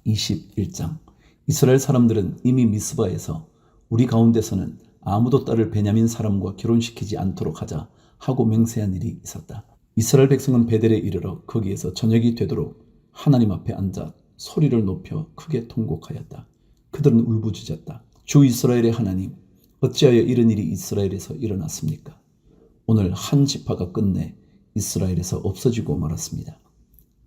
21장. 이스라엘 사람들은 이미 미스바에서 우리 가운데서는 아무도 딸을 베냐민 사람과 결혼시키지 않도록 하자 하고 맹세한 일이 있었다. 이스라엘 백성은 베델에 이르러 거기에서 저녁이 되도록 하나님 앞에 앉아 소리를 높여 크게 통곡하였다. 그들은 울부짖었다. 주 이스라엘의 하나님, 어찌하여 이런 일이 이스라엘에서 일어났습니까? 오늘 한 지파가 끝내 이스라엘에서 없어지고 말았습니다.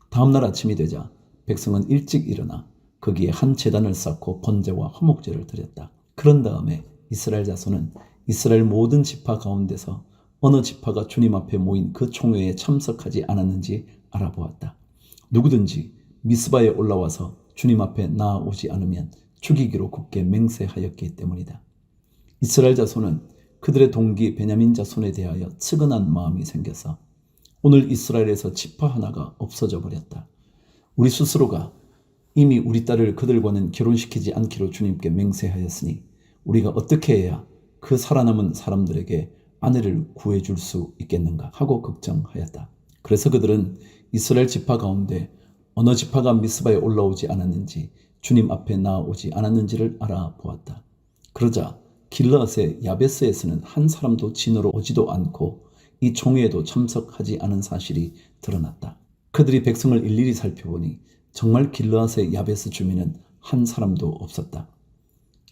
다음 날 아침이 되자 백성은 일찍 일어나 거기에 한 제단을 쌓고 번제와 화목제를 드렸다. 그런 다음에 이스라엘 자손은 이스라엘 모든 지파 가운데서 어느 지파가 주님 앞에 모인 그 총회에 참석하지 않았는지 알아보았다. 누구든지 미스바에 올라와서 주님 앞에 나아오지 않으면 죽이기로 굳게 맹세하였기 때문이다. 이스라엘 자손은 그들의 동기 베냐민 자손에 대하여 측은한 마음이 생겨서 오늘 이스라엘에서 지파 하나가 없어져 버렸다. 우리 스스로가 이미 우리 딸을 그들과는 결혼시키지 않기로 주님께 맹세하였으니 우리가 어떻게 해야 그 살아남은 사람들에게 아내를 구해줄 수 있겠는가 하고 걱정하였다. 그래서 그들은 이스라엘 지파 가운데 어느 지파가 미스바에 올라오지 않았는지 주님 앞에 나아오지 않았는지를 알아보았다. 그러자 길르앗의 야베스에서는 한 사람도 진으로 오지도 않고 이 총회에도 참석하지 않은 사실이 드러났다. 그들이 백성을 일일이 살펴보니 정말 길르앗의 야베스 주민은 한 사람도 없었다.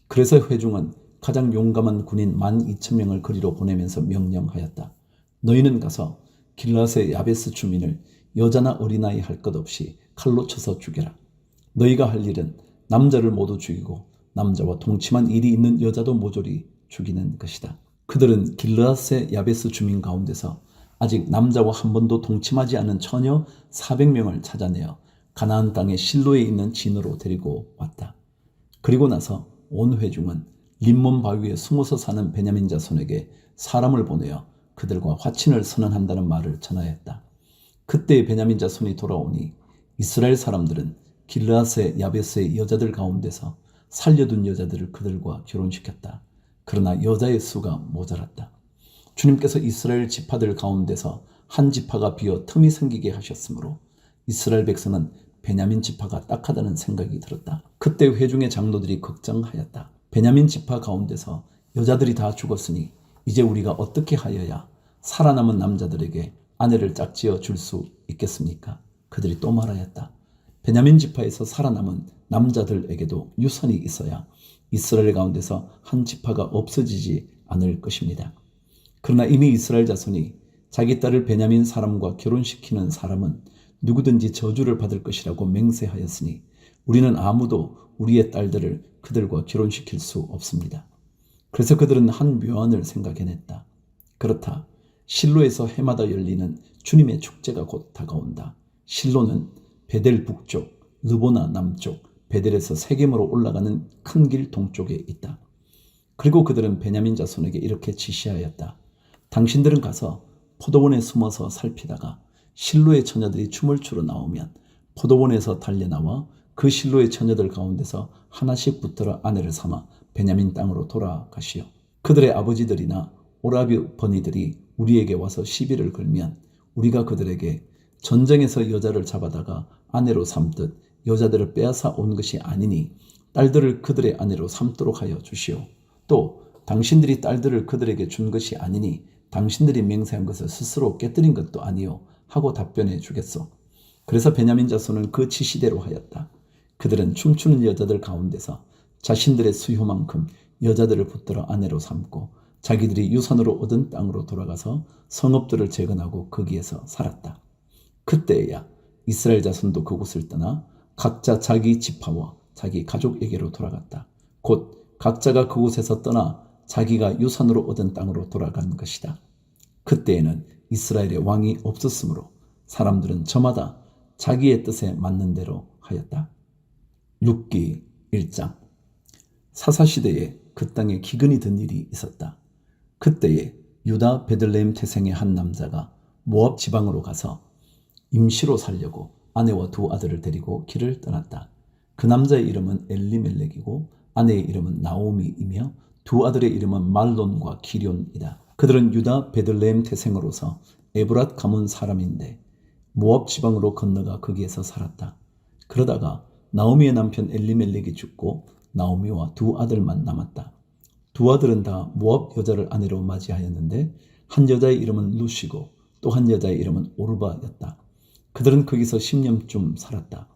그래서 회중은 가장 용감한 군인 12,000명을 그리로 보내면서 명령하였다. 너희는 가서 길르앗의 야베스 주민을 여자나 어린아이 할 것 없이 칼로 쳐서 죽여라. 너희가 할 일은 남자를 모두 죽이고 남자와 동침한 일이 있는 여자도 모조리 죽이는 것이다. 그들은 길르앗의 야베스 주민 가운데서 아직 남자와 한 번도 동침하지 않은 처녀 400명을 찾아내어 가나안 땅의 실로에 있는 진으로 데리고 왔다. 그리고 나서 온 회중은 림몬 바위에 숨어서 사는 베냐민 자손에게 사람을 보내어 그들과 화친을 선언한다는 말을 전하였다. 그때 베냐민 자손이 돌아오니 이스라엘 사람들은 길르앗의 야베스의 여자들 가운데서 살려둔 여자들을 그들과 결혼시켰다. 그러나 여자의 수가 모자랐다. 주님께서 이스라엘 지파들 가운데서 한 지파가 비어 틈이 생기게 하셨으므로 이스라엘 백성은 베냐민 지파가 딱하다는 생각이 들었다. 그때 회중의 장로들이 걱정하였다. 베냐민 지파 가운데서 여자들이 다 죽었으니 이제 우리가 어떻게 하여야 살아남은 남자들에게 아내를 짝지어 줄 수 있겠습니까? 그들이 또 말하였다. 베냐민 지파에서 살아남은 남자들에게도 유산이 있어야 이스라엘 가운데서 한 지파가 없어지지 않을 것입니다. 그러나 이미 이스라엘 자손이 자기 딸을 베냐민 사람과 결혼시키는 사람은 누구든지 저주를 받을 것이라고 맹세하였으니 우리는 아무도 우리의 딸들을 그들과 결혼시킬 수 없습니다. 그래서 그들은 한 묘안을 생각해냈다. 그렇다. 실로에서 해마다 열리는 주님의 축제가 곧 다가온다. 실로는 베델 북쪽, 르보나 남쪽, 베델에서 세겜으로 올라가는 큰 길 동쪽에 있다. 그리고 그들은 베냐민 자손에게 이렇게 지시하였다. 당신들은 가서 포도원에 숨어서 살피다가 실로의 처녀들이 춤을 추러 나오면 포도원에서 달려나와 그 실로의 처녀들 가운데서 하나씩 붙들어 아내를 삼아 베냐민 땅으로 돌아가시오. 그들의 아버지들이나 오라비 버니들이 우리에게 와서 시비를 걸면 우리가 그들에게 전쟁에서 여자를 잡아다가 아내로 삼듯 여자들을 빼앗아 온 것이 아니니 딸들을 그들의 아내로 삼도록 하여 주시오. 또 당신들이 딸들을 그들에게 준 것이 아니니 당신들이 맹세한 것을 스스로 깨뜨린 것도 아니오 하고 답변해 주겠소. 그래서 베냐민 자손은 그 지시대로 하였다. 그들은 춤추는 여자들 가운데서 자신들의 수요만큼 여자들을 붙들어 아내로 삼고 자기들이 유산으로 얻은 땅으로 돌아가서 성읍들을 재건하고 거기에서 살았다. 그때야 이스라엘 자손도 그곳을 떠나 각자 자기 지파와 자기 가족에게로 돌아갔다. 곧 각자가 그곳에서 떠나 자기가 유산으로 얻은 땅으로 돌아간 것이다. 그때에는 이스라엘의 왕이 없었으므로 사람들은 저마다 자기의 뜻에 맞는 대로 하였다. 룻기 1장. 사사시대에 그 땅에 기근이 든 일이 있었다. 그때에 유다 베들레헴 태생의 한 남자가 모압 지방으로 가서 임시로 살려고 아내와 두 아들을 데리고 길을 떠났다. 그 남자의 이름은 엘리멜렉이고 아내의 이름은 나오미이며 두 아들의 이름은 말론과 기럨이다. 그들은 유다 베들레헴 태생으로서 에브랏 가문 사람인데 모압 지방으로 건너가 거기에서 살았다. 그러다가 나오미의 남편 엘리멜렉이 죽고 나오미와 두 아들만 남았다. 두 아들은 다 모압 여자를 아내로 맞이하였는데 한 여자의 이름은 루시고 또 한 여자의 이름은 오르바였다. 그들은 거기서 10년쯤 살았다.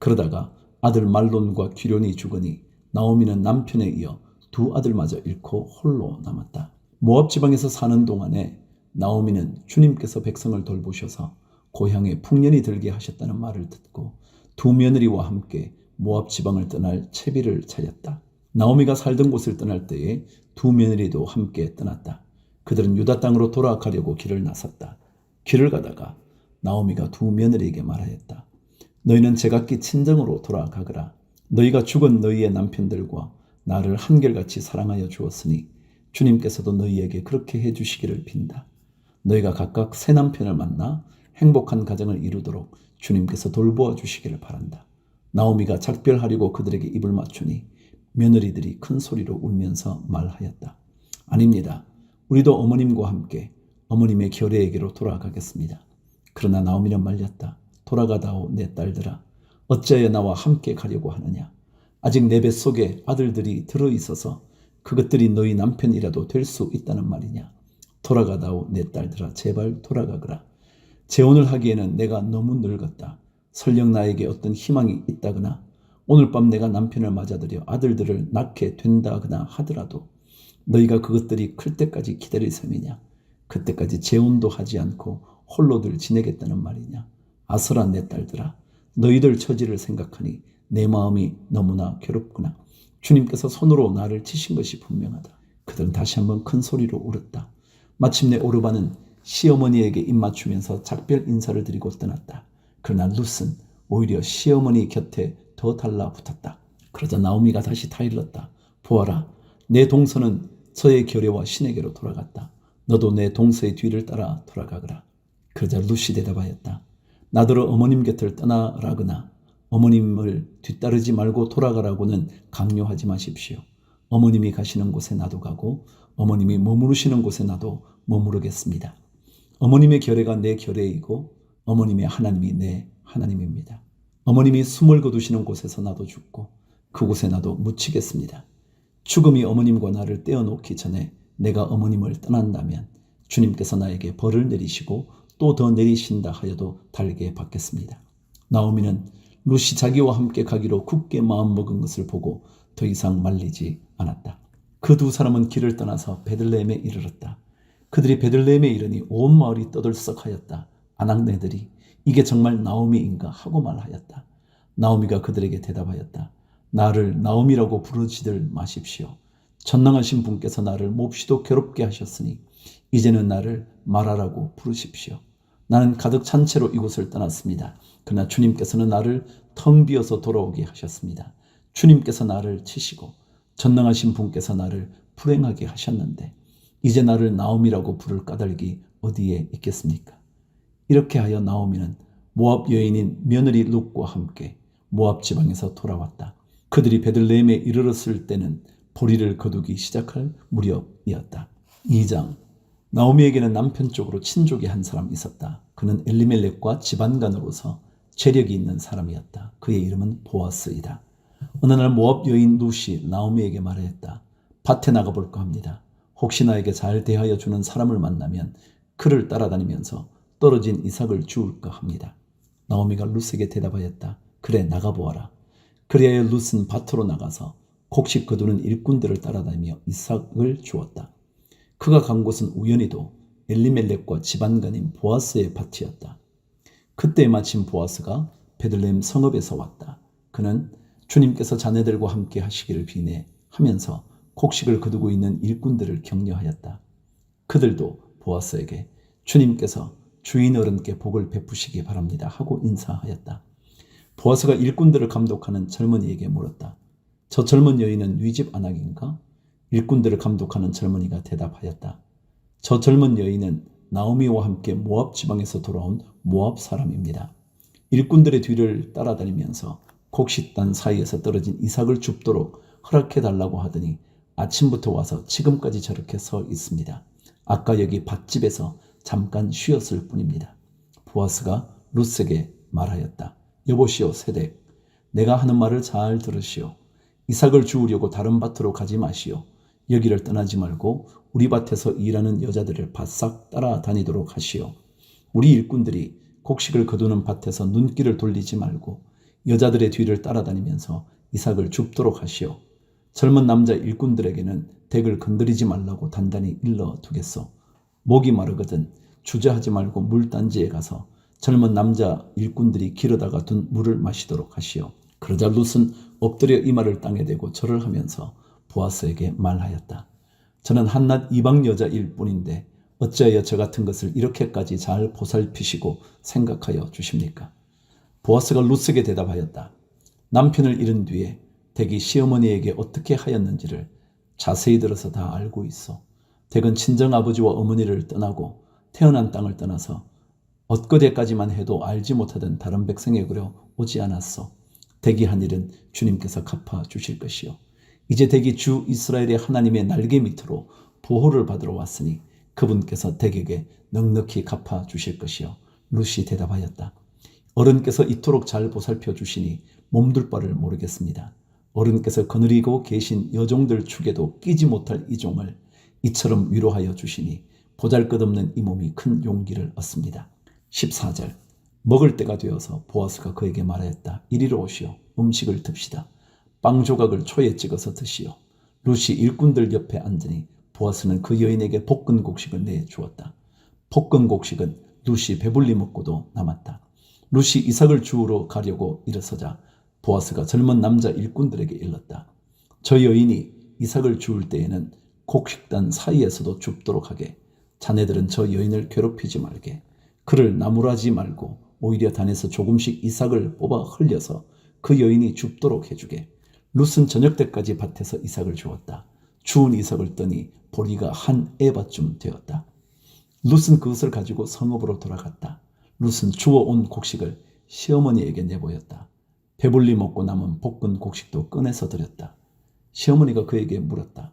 그러다가 아들 말론과 기련이 죽으니 나오미는 남편에 이어 두 아들마저 잃고 홀로 남았다. 모압 지방에서 사는 동안에 나오미는 주님께서 백성을 돌보셔서 고향에 풍년이 들게 하셨다는 말을 듣고 두 며느리와 함께 모압 지방을 떠날 채비를 차렸다. 나오미가 살던 곳을 떠날 때에 두 며느리도 함께 떠났다. 그들은 유다 땅으로 돌아가려고 길을 나섰다. 길을 가다가 나오미가 두 며느리에게 말하였다. 너희는 제각기 친정으로 돌아가거라. 너희가 죽은 너희의 남편들과 나를 한결같이 사랑하여 주었으니 주님께서도 너희에게 그렇게 해주시기를 빈다. 너희가 각각 새 남편을 만나 행복한 가정을 이루도록 주님께서 돌보아 주시기를 바란다. 나오미가 작별하려고 그들에게 입을 맞추니 며느리들이 큰 소리로 울면서 말하였다. 아닙니다. 우리도 어머님과 함께 어머님의 결례에게로 돌아가겠습니다. 그러나 나오미는 말렸다. 돌아가다오 내 딸들아. 어찌하여 나와 함께 가려고 하느냐. 아직 내 뱃속에 아들들이 들어있어서 그것들이 너희 남편이라도 될 수 있다는 말이냐. 돌아가다오 내 딸들아. 제발 돌아가거라. 재혼을 하기에는 내가 너무 늙었다. 설령 나에게 어떤 희망이 있다거나 오늘 밤 내가 남편을 맞아들여 아들들을 낳게 된다거나 하더라도 너희가 그것들이 클 때까지 기다릴 셈이냐. 그때까지 재혼도 하지 않고 홀로들 지내겠다는 말이냐. 아서라 내 딸들아. 너희들 처지를 생각하니 내 마음이 너무나 괴롭구나. 주님께서 손으로 나를 치신 것이 분명하다. 그들은 다시 한번 큰 소리로 울었다. 마침내 오르바는 시어머니에게 입맞추면서 작별 인사를 드리고 떠났다. 그러나 룻은 오히려 시어머니 곁에 더 달라붙었다. 그러자 나오미가 다시 타일렀다. 보아라, 내 동서는 저의 결례와 신에게로 돌아갔다. 너도 내 동서의 뒤를 따라 돌아가거라. 그러자 룻이 대답하였다. 나더러 어머님 곁을 떠나라거나 어머님을 뒤따르지 말고 돌아가라고는 강요하지 마십시오. 어머님이 가시는 곳에 나도 가고 어머님이 머무르시는 곳에 나도 머무르겠습니다. 어머님의 결례가 내 결례이고 어머님의 하나님이 내 하나님입니다. 어머님이 숨을 거두시는 곳에서 나도 죽고 그곳에 나도 묻히겠습니다. 죽음이 어머님과 나를 떼어놓기 전에 내가 어머님을 떠난다면 주님께서 나에게 벌을 내리시고 또 더 내리신다 하여도 달게 받겠습니다. 나오미는 룻이 자기와 함께 가기로 굳게 마음먹은 것을 보고 더 이상 말리지 않았다. 그 두 사람은 길을 떠나서 베들레헴에 이르렀다. 그들이 베들레헴에 이르니 온 마을이 떠들썩하였다. 아낙네들이 이게 정말 나오미인가 하고 말하였다. 나오미가 그들에게 대답하였다. 나를 나오미라고 부르지들 마십시오. 전능하신 분께서 나를 몹시도 괴롭게 하셨으니 이제는 나를 마라라고 부르십시오. 나는 가득 찬 채로 이곳을 떠났습니다. 그러나 주님께서는 나를 텅 비어서 돌아오게 하셨습니다. 주님께서 나를 치시고 전능하신 분께서 나를 불행하게 하셨는데 이제 나를 나오미라고 부를 까닭이 어디에 있겠습니까? 이렇게 하여 나오미는 모압 여인인 며느리 룻과 함께 모압 지방에서 돌아왔다. 그들이 베들레헴에 이르렀을 때는 보리를 거두기 시작할 무렵이었다. 2장. 나오미에게는 남편 쪽으로 친족이 한 사람 있었다. 그는 엘리멜렉과 집안간으로서 재력이 있는 사람이었다. 그의 이름은 보아스이다. 어느 날 모압 여인 룻이 나오미에게 말하였다. 밭에 나가볼까 합니다. 혹시 나에게 잘 대하여 주는 사람을 만나면 그를 따라다니면서 떨어진 이삭을 주울까 합니다. 나오미가 룻에게 대답하였다. 그래, 나가보아라. 그리하여 룻은 밭으로 나가서 곡식 거두는 일꾼들을 따라다니며 이삭을 주었다. 그가 간 곳은 우연히도 엘리멜렉과 집안간인 보아스의 밭이었다. 그때 마침 보아스가 베들레헴 성읍에서 왔다. 그는 주님께서 자네들과 함께 하시기를 비내 하면서 곡식을 거두고 있는 일꾼들을 격려하였다. 그들도 보아스에게 주님께서 주인 어른께 복을 베푸시기 바랍니다 하고 인사하였다. 보아스가 일꾼들을 감독하는 젊은이에게 물었다. 저 젊은 여인은 네 집 아낙인가? 일꾼들을 감독하는 젊은이가 대답하였다. 저 젊은 여인은 나오미와 함께 모압 지방에서 돌아온 모압 사람입니다. 일꾼들의 뒤를 따라다니면서 곡식단 사이에서 떨어진 이삭을 줍도록 허락해달라고 하더니 아침부터 와서 지금까지 저렇게 서 있습니다. 아까 여기 밭집에서 잠깐 쉬었을 뿐입니다. 보아스가 룻에게 말하였다. 여보시오 세덱, 내가 하는 말을 잘 들으시오. 이삭을 주우려고 다른 밭으로 가지 마시오. 여기를 떠나지 말고 우리 밭에서 일하는 여자들을 바싹 따라다니도록 하시오. 우리 일꾼들이 곡식을 거두는 밭에서 눈길을 돌리지 말고 여자들의 뒤를 따라다니면서 이삭을 줍도록 하시오. 젊은 남자 일꾼들에게는 덱을 건드리지 말라고 단단히 일러두겠소. 목이 마르거든 주저하지 말고 물단지에 가서 젊은 남자 일꾼들이 길어다가 둔 물을 마시도록 하시오. 그러자 룻은 엎드려 이마를 땅에 대고 절을 하면서 보아스에게 말하였다. 저는 한낱 이방 여자일 뿐인데 어찌하여 저 같은 것을 이렇게까지 잘 보살피시고 생각하여 주십니까? 보아스가 룻에게 대답하였다. 남편을 잃은 뒤에 덱이 시어머니에게 어떻게 하였는지를 자세히 들어서 다 알고 있어. 덱은 친정아버지와 어머니를 떠나고 태어난 땅을 떠나서 엊그제까지만 해도 알지 못하던 다른 백성에게로 오지 않았어. 덱이 한 일은 주님께서 갚아 주실 것이요. 이제 덱이 주 이스라엘의 하나님의 날개 밑으로 보호를 받으러 왔으니 그분께서 덱에게 넉넉히 갚아 주실 것이요. 룻이 대답하였다. 어른께서 이토록 잘 보살펴 주시니 몸둘 바를 모르겠습니다. 어른께서 거느리고 계신 여종들 축에도 끼지 못할 이 종을 이처럼 위로하여 주시니 보잘것없는 이 몸이 큰 용기를 얻습니다. 14절 먹을 때가 되어서 보아스가 그에게 말하였다. 이리로 오시오. 음식을 듭시다. 빵 조각을 초에 찍어서 드시오. 룻이 일꾼들 옆에 앉으니 보아스는 그 여인에게 볶은 곡식을 내주었다. 볶은 곡식은 룻이 배불리 먹고도 남았다. 룻이 이삭을 주우러 가려고 일어서자 보아스가 젊은 남자 일꾼들에게 일렀다. 저 여인이 이삭을 주울 때에는 곡식단 사이에서도 줍도록 하게. 자네들은 저 여인을 괴롭히지 말게. 그를 나무라지 말고 오히려 단에서 조금씩 이삭을 뽑아 흘려서 그 여인이 줍도록 해주게. 룻은 저녁 때까지 밭에서 이삭을 주었다. 주운 이삭을 떠니 보리가 한 에바쯤 되었다. 룻은 그것을 가지고 성읍으로 돌아갔다. 룻은 주워온 곡식을 시어머니에게 내보였다. 배불리 먹고 남은 볶은 곡식도 꺼내서 드렸다. 시어머니가 그에게 물었다.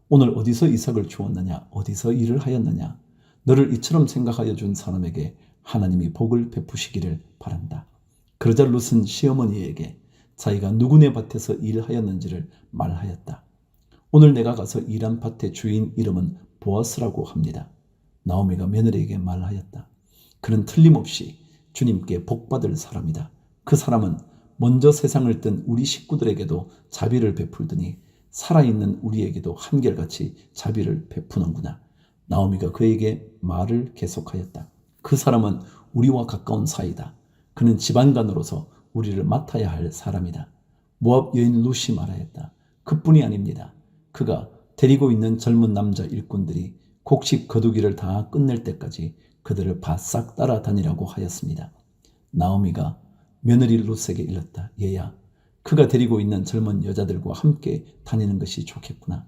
오늘 어디서 이삭을 주웠느냐? 어디서 일을 하였느냐? 너를 이처럼 생각하여 준 사람에게 하나님이 복을 베푸시기를 바란다. 그러자 룻은 시어머니에게 자기가 누구네 밭에서 일하였는지를 말하였다. 오늘 내가 가서 일한 밭의 주인 이름은 보아스라고 합니다. 나오미가 며느리에게 말하였다. 그는 틀림없이 주님께 복받을 사람이다. 그 사람은 먼저 세상을 뜬 우리 식구들에게도 자비를 베풀더니 살아있는 우리에게도 한결같이 자비를 베푸는구나. 나오미가 그에게 말을 계속하였다. 그 사람은 우리와 가까운 사이다. 그는 집안간으로서 우리를 맡아야 할 사람이다. 모압 여인 룻이 말하였다. 그뿐이 아닙니다. 그가 데리고 있는 젊은 남자 일꾼들이 곡식 거두기를 다 끝낼 때까지 그들을 바싹 따라다니라고 하였습니다. 나오미가 며느리 룻에게 일렀다. 얘야, 그가 데리고 있는 젊은 여자들과 함께 다니는 것이 좋겠구나.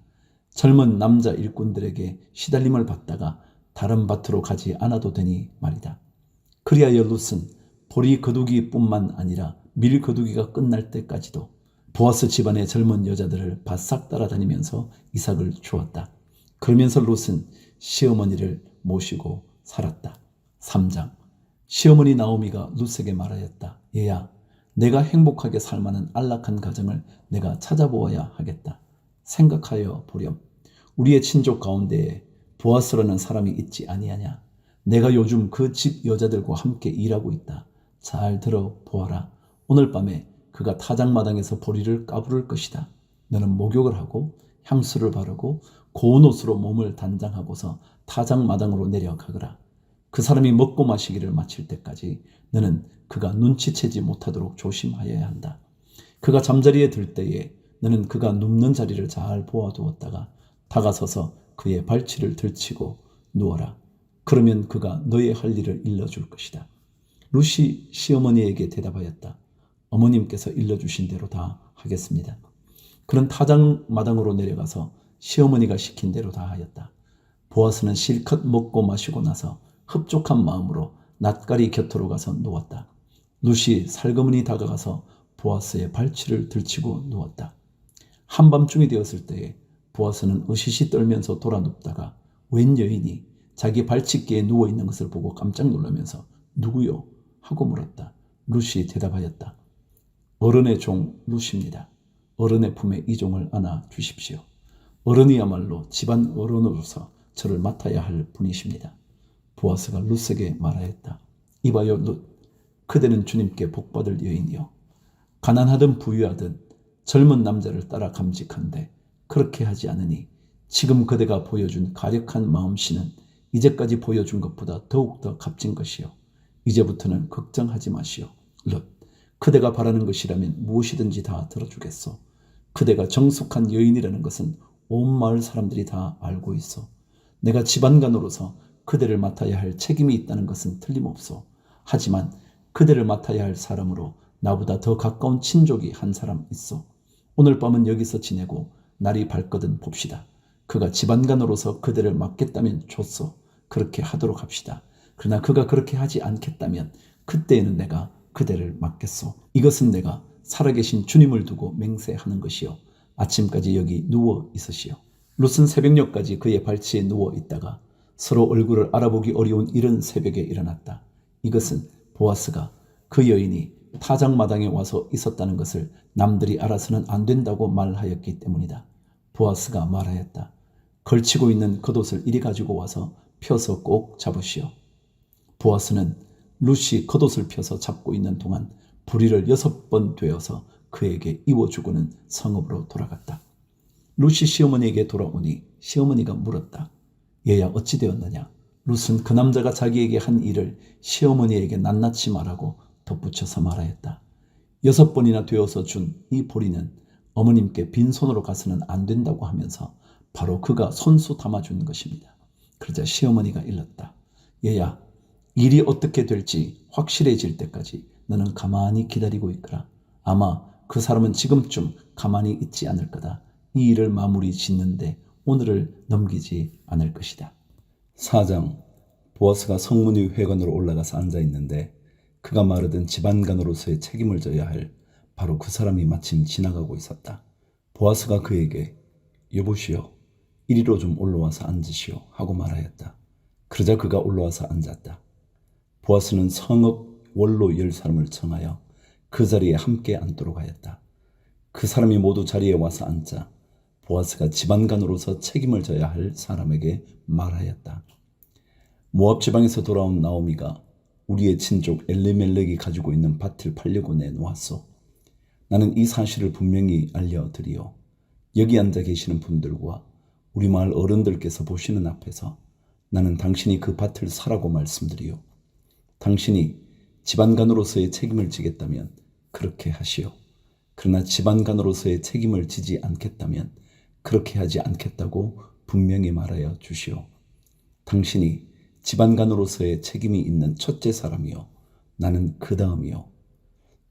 젊은 남자 일꾼들에게 시달림을 받다가 다른 밭으로 가지 않아도 되니 말이다. 그리하여 룻은 보리 거두기뿐만 아니라 밀 거두기가 끝날 때까지도 보아스 집안의 젊은 여자들을 바싹 따라다니면서 이삭을 주었다. 그러면서 룻은 시어머니를 모시고 살았다. 3장 시어머니 나오미가 룻에게 말하였다. 얘야, 내가 행복하게 살만한 안락한 가정을 내가 찾아보아야 하겠다. 생각하여 보렴. 우리의 친족 가운데에 보아스라는 사람이 있지 아니하냐. 내가 요즘 그 집 여자들과 함께 일하고 있다. 잘 들어보아라. 오늘 밤에 그가 타작마당에서 보리를 까부를 것이다. 너는 목욕을 하고 향수를 바르고 고운 옷으로 몸을 단장하고서 타작마당으로 내려가거라. 그 사람이 먹고 마시기를 마칠 때까지 너는 그가 눈치채지 못하도록 조심하여야 한다. 그가 잠자리에 들 때에 너는 그가 눕는 자리를 잘 보아두었다가 다가서서 그의 발치를 들치고 누워라. 그러면 그가 너의 할 일을 일러줄 것이다. 룻이 시어머니에게 대답하였다. 어머님께서 일러주신 대로 다 하겠습니다. 그는 타작마당으로 내려가서 시어머니가 시킨 대로 다 하였다. 보아스는 실컷 먹고 마시고 나서 흡족한 마음으로 낫가리 곁으로 가서 누웠다. 룻이 살그머니 다가가서 보아스의 발치를 들치고 누웠다. 한밤중이 되었을 때에 보아스는 으시시 떨면서 돌아 눕다가 웬 여인이 자기 발치기에 누워있는 것을 보고 깜짝 놀라면서 누구요? 하고 물었다. 룻이 대답하였다. 어른의 종 룻입니다. 어른의 품에 이 종을 안아 주십시오. 어른이야말로 집안 어른으로서 저를 맡아야 할 분이십니다. 보아스가 룻에게 말하였다. 이봐요 룻, 그대는 주님께 복받을 여인이요. 가난하든 부유하든 젊은 남자를 따라 감직한데 그렇게 하지 않으니 지금 그대가 보여준 가력한 마음씨는 이제까지 보여준 것보다 더욱더 값진 것이요. 이제부터는 걱정하지 마시오. 룻, 그대가 바라는 것이라면 무엇이든지 다 들어주겠소. 그대가 정숙한 여인이라는 것은 온 마을 사람들이 다 알고 있어. 내가 지반간으로서 그대를 맡아야 할 책임이 있다는 것은 틀림없소. 하지만 그대를 맡아야 할 사람으로 나보다 더 가까운 친족이 한 사람 있어. 오늘 밤은 여기서 지내고 날이 밝거든 봅시다. 그가 지반간으로서 그대를 맡겠다면 좋소. 그렇게 하도록 합시다. 그러나 그가 그렇게 하지 않겠다면 그때에는 내가 그대를 맡겠소. 이것은 내가 살아계신 주님을 두고 맹세하는 것이요. 아침까지 여기 누워 있으시오. 룻은 새벽녘까지 그의 발치에 누워 있다가 서로 얼굴을 알아보기 어려운 이른 새벽에 일어났다. 이것은 보아스가 그 여인이 타작마당에 와서 있었다는 것을 남들이 알아서는 안 된다고 말하였기 때문이다. 보아스가 말하였다. 걸치고 있는 겉옷을 이리 가지고 와서 펴서 꼭 잡으시오. 보아스는 룻이 겉옷을 펴서 잡고 있는 동안 부리를 6번 되어서 그에게 입어주고는 성읍으로 돌아갔다. 룻이 시어머니에게 돌아오니 시어머니가 물었다. 얘야 어찌 되었느냐? 룻은 그 남자가 자기에게 한 일을 시어머니에게 낱낱이 말하고 덧붙여서 말하였다. 6번이나 되어서 준 이 보리는 어머님께 빈손으로 가서는 안 된다고 하면서 바로 그가 손수 담아준 것입니다. 그러자 시어머니가 일렀다. 얘야, 일이 어떻게 될지 확실해질 때까지 너는 가만히 기다리고 있거라. 아마 그 사람은 지금쯤 가만히 있지 않을 거다. 이 일을 마무리 짓는데 오늘을 넘기지 않을 것이다. 4장. 보아스가 성문위 회관으로 올라가서 앉아있는데 그가 마르던 집안간으로서의 책임을 져야 할 바로 그 사람이 마침 지나가고 있었다. 보아스가 그에게 여보시오, 이리로 좀 올라와서 앉으시오 하고 말하였다. 그러자 그가 올라와서 앉았다. 보아스는 성읍 원로 10사람을 청하여 그 자리에 함께 앉도록 하였다. 그 사람이 모두 자리에 와서 앉자 보아스가 집안간으로서 책임을 져야 할 사람에게 말하였다. 모압 지방에서 돌아온 나오미가 우리의 친족 엘리멜렉이 가지고 있는 밭을 팔려고 내놓았소. 나는 이 사실을 분명히 알려드리오. 여기 앉아 계시는 분들과 우리 마을 어른들께서 보시는 앞에서 나는 당신이 그 밭을 사라고 말씀드리오. 당신이 집안간으로서의 책임을 지겠다면 그렇게 하시오. 그러나 집안간으로서의 책임을 지지 않겠다면 그렇게 하지 않겠다고 분명히 말하여 주시오. 당신이 집안간으로서의 책임이 있는 첫째 사람이요. 나는 그 다음이요.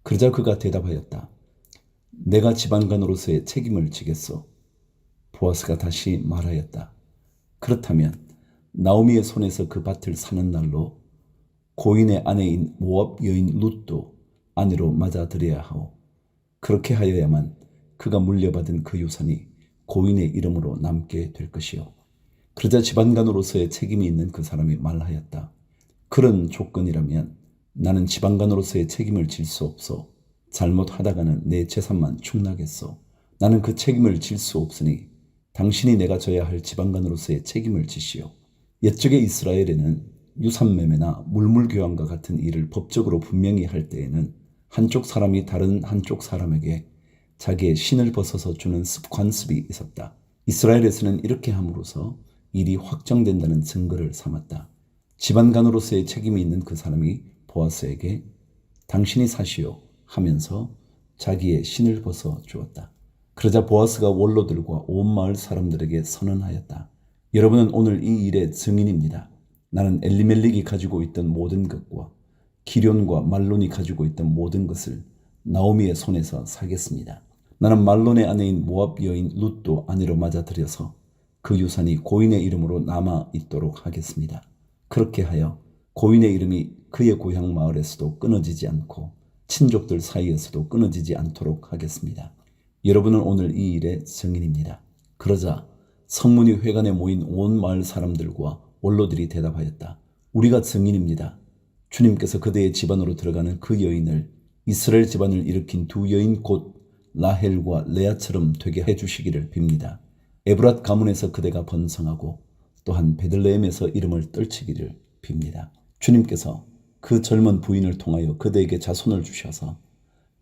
그러자 그가 대답하였다. 내가 집안간으로서의 책임을 지겠소. 보아스가 다시 말하였다. 그렇다면 나오미의 손에서 그 밭을 사는 날로 고인의 아내인 모압 여인 룻도 아내로 맞아들여야 하오. 그렇게 하여야만 그가 물려받은 그 유산이 고인의 이름으로 남게 될 것이요. 그러자 집안간으로서의 책임이 있는 그 사람이 말하였다. 그런 조건이라면 나는 집안간으로서의 책임을 질 수 없어. 잘못하다가는 내 재산만 축나겠소. 나는 그 책임을 질 수 없으니 당신이 내가 져야 할 집안간으로서의 책임을 지시오. 옛적의 이스라엘에는 유산매매나 물물교환과 같은 일을 법적으로 분명히 할 때에는 한쪽 사람이 다른 한쪽 사람에게 자기의 신을 벗어서 주는 관습이 있었다. 이스라엘에서는 이렇게 함으로써 일이 확정된다는 증거를 삼았다. 집안간으로서의 책임이 있는 그 사람이 보아스에게 당신이 사시오 하면서 자기의 신을 벗어 주었다. 그러자 보아스가 원로들과 온 마을 사람들에게 선언하였다. 여러분은 오늘 이 일의 증인입니다. 나는 엘리멜렉이 가지고 있던 모든 것과 기럨과 말론이 가지고 있던 모든 것을 나오미의 손에서 사겠습니다. 나는 말론의 아내인 모압 여인 룻도 아내로 맞아들여서 그 유산이 고인의 이름으로 남아 있도록 하겠습니다. 그렇게 하여 고인의 이름이 그의 고향 마을에서도 끊어지지 않고 친족들 사이에서도 끊어지지 않도록 하겠습니다. 여러분은 오늘 이 일의 증인입니다. 그러자 성문위 회관에 모인 온 마을 사람들과 원로들이 대답하였다. 우리가 증인입니다. 주님께서 그대의 집안으로 들어가는 그 여인을 이스라엘 집안을 일으킨 두 여인 곧 라헬과 레아처럼 되게 해주시기를 빕니다. 에브랏 가문에서 그대가 번성하고 또한 베들레헴에서 이름을 떨치기를 빕니다. 주님께서 그 젊은 부인을 통하여 그대에게 자손을 주셔서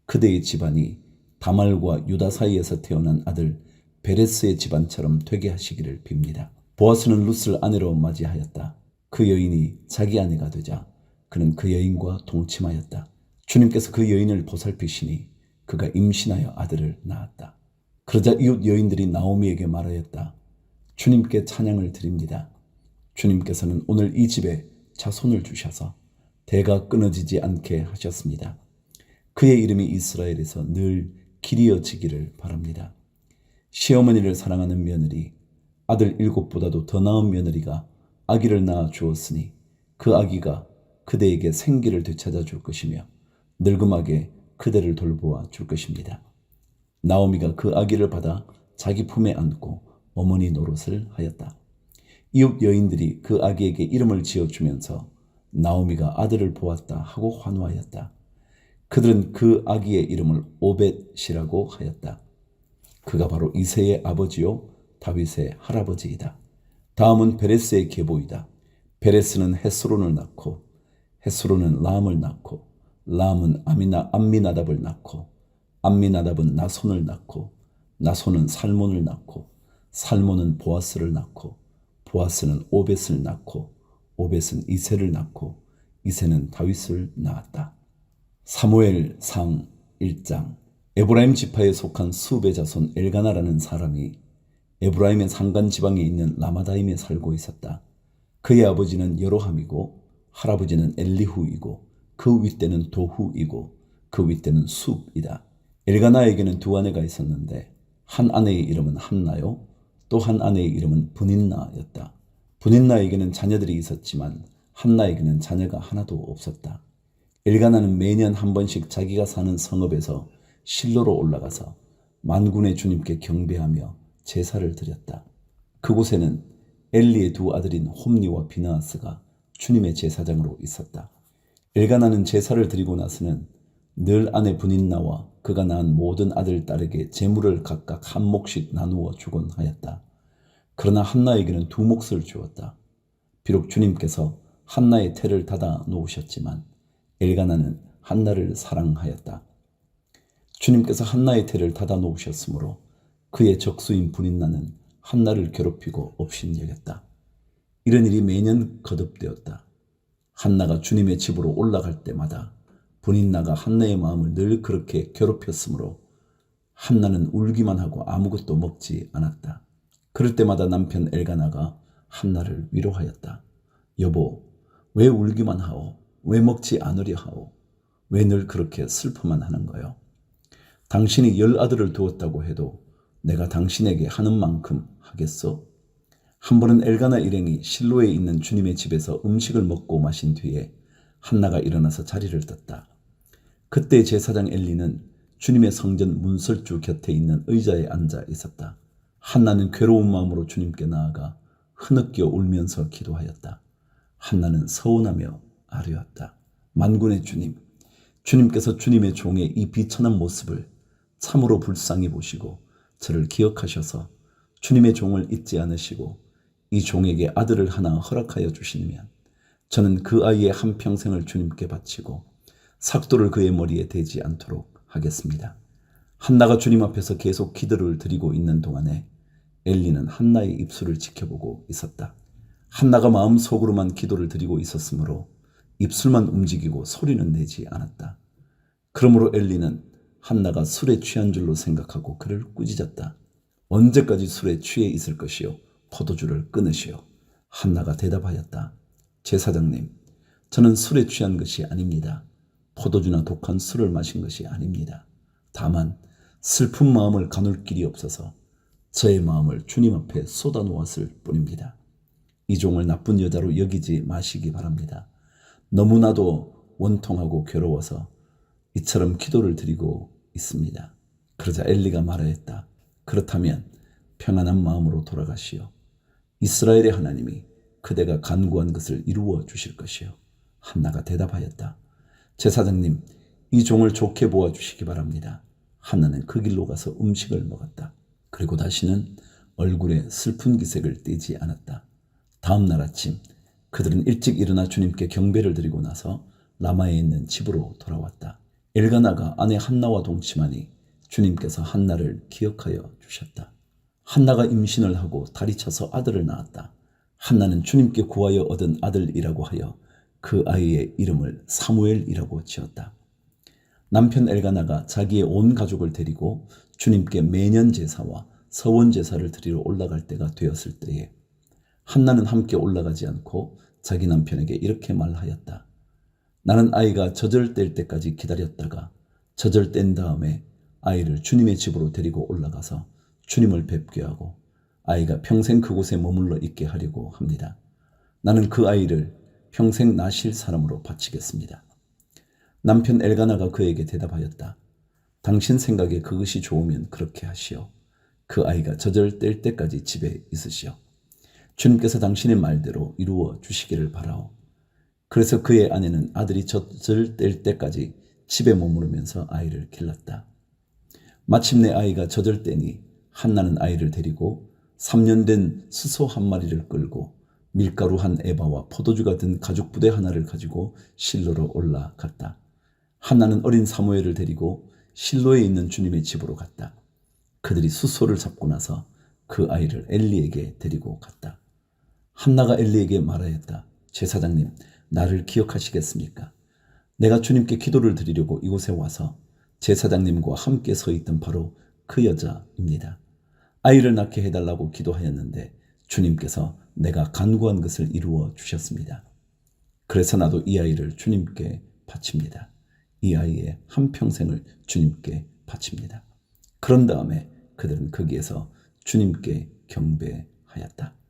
그대의 집안이 다말과 유다 사이에서 태어난 아들 베레스의 집안처럼 되게 하시기를 빕니다. 보아스는 룻을 아내로 맞이하였다. 그 여인이 자기 아내가 되자 그는 그 여인과 동침하였다. 주님께서 그 여인을 보살피시니 그가 임신하여 아들을 낳았다. 그러자 이웃 여인들이 나오미에게 말하였다. 주님께 찬양을 드립니다. 주님께서는 오늘 이 집에 자손을 주셔서 대가 끊어지지 않게 하셨습니다. 그의 이름이 이스라엘에서 늘 길이어지기를 바랍니다. 시어머니를 사랑하는 며느리, 아들 7보다도 더 나은 며느리가 아기를 낳아 주었으니 그 아기가 그대에게 생기를 되찾아 줄 것이며 늙음하게 그대를 돌보아 줄 것입니다. 나오미가 그 아기를 받아 자기 품에 안고 어머니 노릇을 하였다. 이웃 여인들이 그 아기에게 이름을 지어주면서 나오미가 아들을 보았다 하고 환호하였다. 그들은 그 아기의 이름을 오벳이라고 하였다. 그가 바로 이새의 아버지요 다윗의 할아버지이다. 다음은 베레스의 계보이다. 베레스는 헤스론을 낳고 헤스론은 람을 낳고 람은 암미나답을 낳고 암미나답은 나손을 낳고 나손은 살몬을 낳고 살몬은 보아스를 낳고 보아스는 오벳을 낳고 오벳은 이새를 낳고 이새는 다윗을 낳았다. 사무엘상 1장. 에브라임 지파에 속한 수베 자손 엘가나라는 사람이 에브라임의 산간 지방에 있는 라마다임에 살고 있었다. 그의 아버지는 여로함이고 할아버지는 엘리후이고 그 윗대는 도후이고 그 윗대는 숲이다. 엘가나에게는 두 아내가 있었는데 한 아내의 이름은 한나요 또 한 아내의 이름은 브닌나였다. 브닌나에게는 자녀들이 있었지만 한나에게는 자녀가 하나도 없었다. 엘가나는 매년 한 번씩 자기가 사는 성읍에서 실로로 올라가서 만군의 주님께 경배하며 제사를 드렸다. 그곳에는 엘리의 두 아들인 홈니와 비느하스가 주님의 제사장으로 있었다. 엘가나는 제사를 드리고 나서는 늘 아내 브닌나와 그가 낳은 모든 아들 딸에게 재물을 각각 한 몫씩 나누어 주곤 하였다. 그러나 한나에게는 두 몫을 주었다. 비록 주님께서 한나의 태를 닫아 놓으셨지만 엘가나는 한나를 사랑하였다. 주님께서 한나의 태를 닫아 놓으셨으므로 그의 적수인 브닌나는 한나를 괴롭히고 업신여겼다. 이런 일이 매년 거듭되었다. 한나가 주님의 집으로 올라갈 때마다 브닌나가 한나의 마음을 늘 그렇게 괴롭혔으므로 한나는 울기만 하고 아무것도 먹지 않았다. 그럴 때마다 남편 엘가나가 한나를 위로하였다. 여보, 왜 울기만 하오? 왜 먹지 않으려 하오? 왜 늘 그렇게 슬퍼만 하는 거요? 당신이 10아들을 두었다고 해도 내가 당신에게 하는 만큼 하겠소? 한 번은 엘가나 일행이 실로에 있는 주님의 집에서 음식을 먹고 마신 뒤에 한나가 일어나서 자리를 떴다. 그때 제사장 엘리는 주님의 성전 문설주 곁에 있는 의자에 앉아 있었다. 한나는 괴로운 마음으로 주님께 나아가 흐느껴 울면서 기도하였다. 한나는 서운하며 아뢰었다. 만군의 주님, 주님께서 주님의 종의 이 비천한 모습을 참으로 불쌍히 보시고 저를 기억하셔서 주님의 종을 잊지 않으시고 이 종에게 아들을 하나 허락하여 주시면 저는 그 아이의 한평생을 주님께 바치고 삭도를 그의 머리에 대지 않도록 하겠습니다. 한나가 주님 앞에서 계속 기도를 드리고 있는 동안에 엘리는 한나의 입술을 지켜보고 있었다. 한나가 마음속으로만 기도를 드리고 있었으므로 입술만 움직이고 소리는 내지 않았다. 그러므로 엘리는 한나가 술에 취한 줄로 생각하고 그를 꾸짖었다. 언제까지 술에 취해 있을 것이요? 포도주를 끊으시오. 한나가 대답하였다. 제사장님, 저는 술에 취한 것이 아닙니다. 포도주나 독한 술을 마신 것이 아닙니다. 다만 슬픈 마음을 가눌 길이 없어서 저의 마음을 주님 앞에 쏟아놓았을 뿐입니다. 이 종을 나쁜 여자로 여기지 마시기 바랍니다. 너무나도 원통하고 괴로워서 이처럼 기도를 드리고 있습니다. 그러자 엘리가 말하였다. 그렇다면 평안한 마음으로 돌아가시오. 이스라엘의 하나님이 그대가 간구한 것을 이루어 주실 것이요. 한나가 대답하였다. 제사장님, 이 종을 좋게 보아 주시기 바랍니다. 한나는 그 길로 가서 음식을 먹었다. 그리고 다시는 얼굴에 슬픈 기색을 띠지 않았다. 다음 날 아침 그들은 일찍 일어나 주님께 경배를 드리고 나서 라마에 있는 집으로 돌아왔다. 엘가나가 아내 한나와 동침하니 주님께서 한나를 기억하여 주셨다. 한나가 임신을 하고 달이 차서 아들을 낳았다. 한나는 주님께 구하여 얻은 아들이라고 하여 그 아이의 이름을 사무엘이라고 지었다. 남편 엘가나가 자기의 온 가족을 데리고 주님께 매년 제사와 서원 제사를 드리러 올라갈 때가 되었을 때에 한나는 함께 올라가지 않고 자기 남편에게 이렇게 말하였다. 나는 아이가 젖을 뗄 때까지 기다렸다가 젖을 뗀 다음에 아이를 주님의 집으로 데리고 올라가서 주님을 뵙게 하고 아이가 평생 그곳에 머물러 있게 하려고 합니다. 나는 그 아이를 평생 나실 사람으로 바치겠습니다. 남편 엘가나가 그에게 대답하였다. 당신 생각에 그것이 좋으면 그렇게 하시오. 그 아이가 젖을 뗄 때까지 집에 있으시오. 주님께서 당신의 말대로 이루어 주시기를 바라오. 그래서 그의 아내는 아들이 젖을 뗄 때까지 집에 머무르면서 아이를 길렀다. 마침내 아이가 젖을 떼니 한나는 아이를 데리고 3년 된 수소 한 마리를 끌고 밀가루 한 에바와 포도주가 든 가죽 부대 하나를 가지고 실로로 올라갔다. 한나는 어린 사무엘을 데리고 실로에 있는 주님의 집으로 갔다. 그들이 수소를 잡고 나서 그 아이를 엘리에게 데리고 갔다. 한나가 엘리에게 말하였다. 제사장님, 나를 기억하시겠습니까? 내가 주님께 기도를 드리려고 이곳에 와서 제사장님과 함께 서 있던 바로 그 여자입니다. 아이를 낳게 해달라고 기도하였는데 주님께서 내가 간구한 것을 이루어 주셨습니다. 그래서 나도 이 아이를 주님께 바칩니다. 이 아이의 한평생을 주님께 바칩니다. 그런 다음에 그들은 거기에서 주님께 경배하였다.